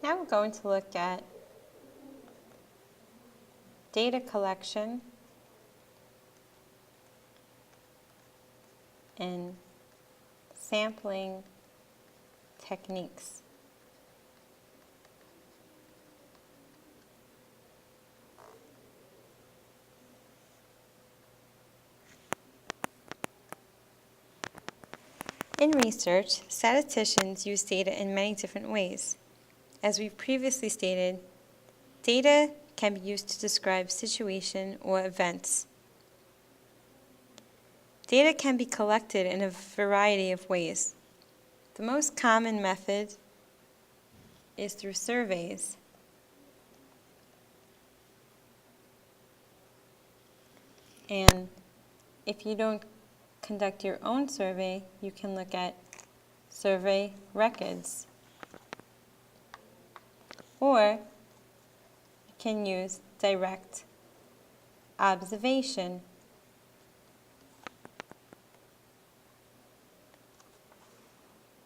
Now we're going to look at data collection and sampling techniques. In research, statisticians use data in many different ways. As we've previously stated, data can be used to describe situation or events. Data can be collected in a variety of ways. The most common method is through surveys. And if you don't conduct your own survey, you can look at survey records. Or you can use direct observation.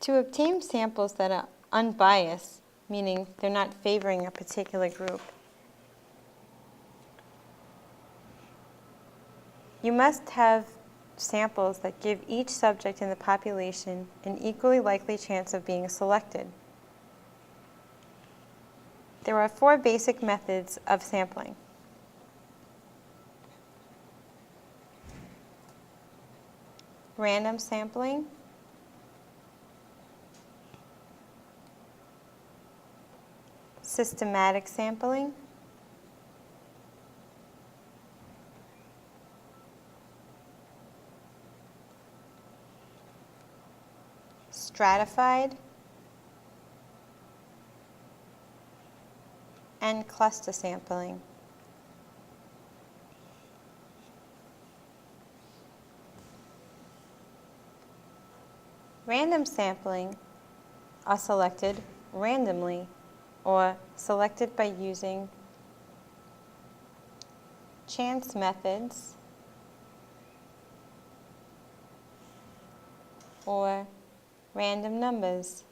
To obtain samples that are unbiased, meaning they're not favoring a particular group, you must have samples that give each subject in the population an equally likely chance of being selected. There are 4 basic methods of sampling. Random sampling, systematic sampling, stratified, and cluster sampling. Random sampling are selected randomly or selected by using chance methods or random numbers.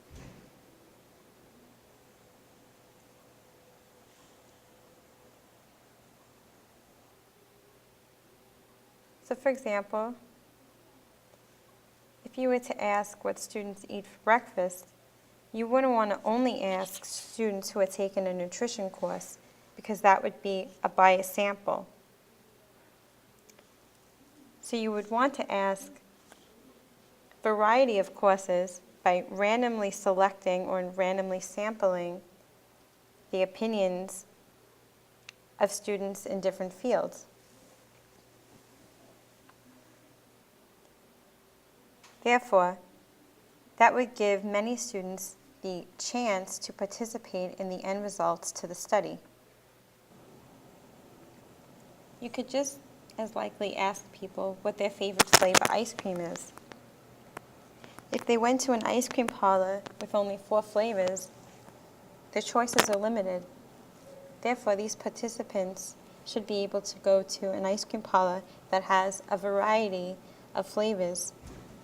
So for example, if you were to ask what students eat for breakfast, you wouldn't want to only ask students who had taken a nutrition course because that would be a biased sample. So you would want to ask a variety of courses by randomly selecting or randomly sampling the opinions of students in different fields. Therefore, that would give many students the chance to participate in the end results to the study. You could just as likely ask people what their favorite flavor ice cream is. If they went to an ice cream parlor with only 4 flavors, their choices are limited. Therefore, these participants should be able to go to an ice cream parlor that has a variety of flavors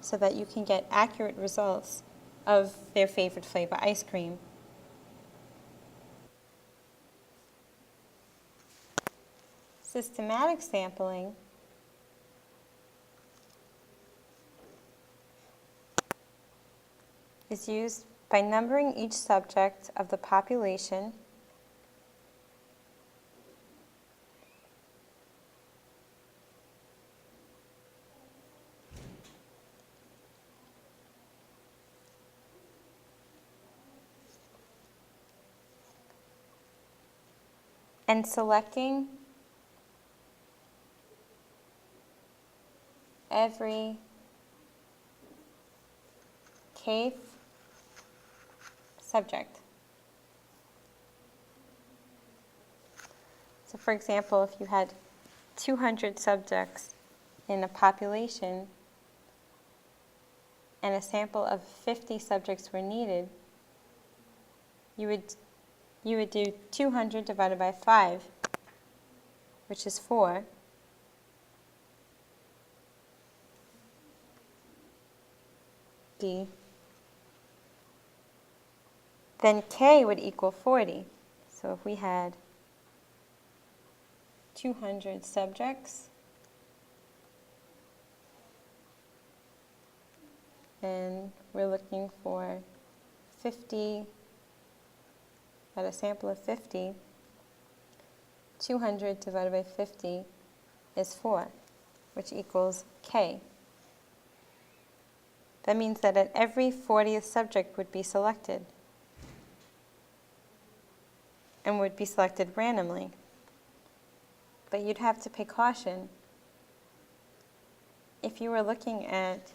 so that you can get accurate results of their favorite flavor ice cream. Systematic sampling is used by numbering each subject of the population and selecting every case subject. So for example, if you had 200 subjects in a population and a sample of 50 subjects were needed, you would do 200 divided by 5, which is 4. then K would equal 40. So if we had 200 subjects, and we're looking for 50, at a sample of 50, 200 divided by 50 is 4, which equals K. That means that at every 40th subject would be selected, and would be selected randomly. But you'd have to pay caution. If you were looking at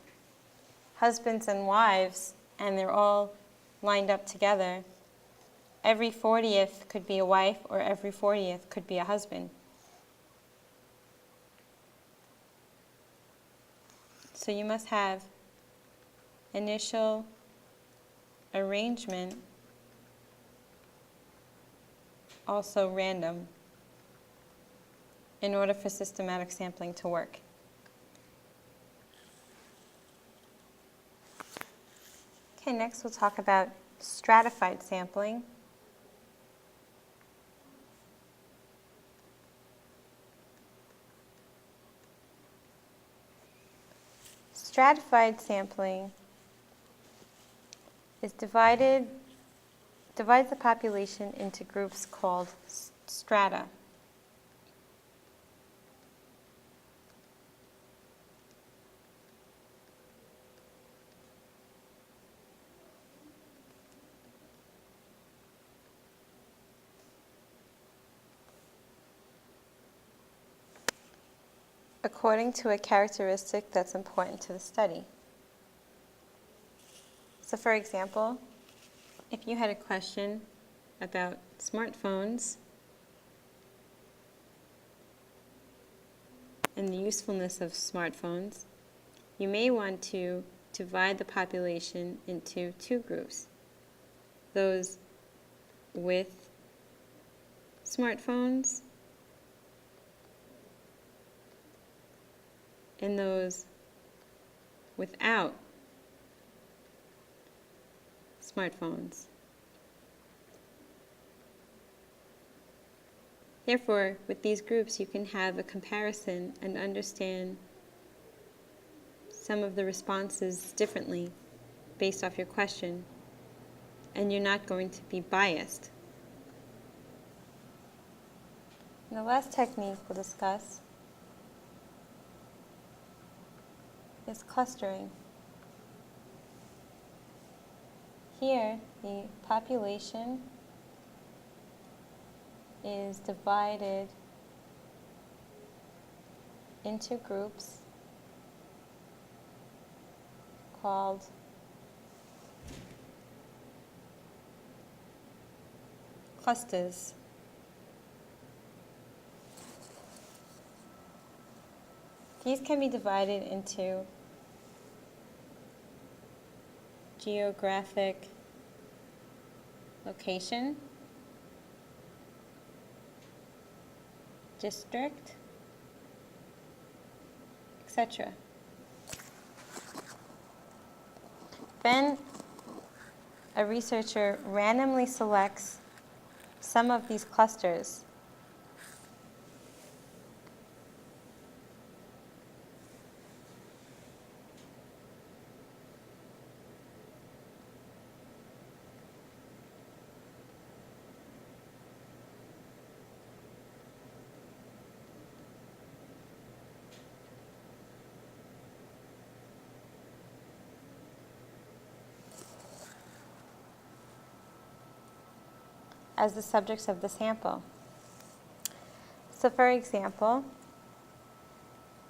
husbands and wives, and they're all lined up together, every 40th could be a wife, or every 40th could be a husband. So you must have initial arrangement also random in order for systematic sampling to work. Okay, next we'll talk about stratified sampling. Stratified sampling is divides the population into groups called strata. According to a characteristic that's important to the study. So for example, if you had a question about smartphones and the usefulness of smartphones, you may want to divide the population into two groups. Those with smartphones and those without smartphones. Therefore, with these groups, you can have a comparison and understand some of the responses differently based off your question, and you're not going to be biased. And the last technique we'll discuss is clustering. Here, the population is divided into groups called clusters. These can be divided into geographic location, district, etc. Then a researcher randomly selects some of these clusters as the subjects of the sample. So for example,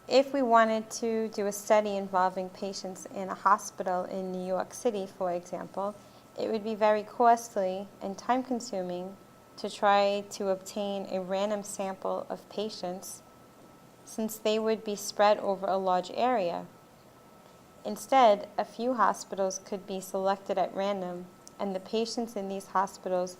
if we wanted to do a study involving patients in a hospital in New York City, for example, it would be very costly and time-consuming to try to obtain a random sample of patients, since they would be spread over a large area. Instead, a few hospitals could be selected at random, and the patients in these hospitals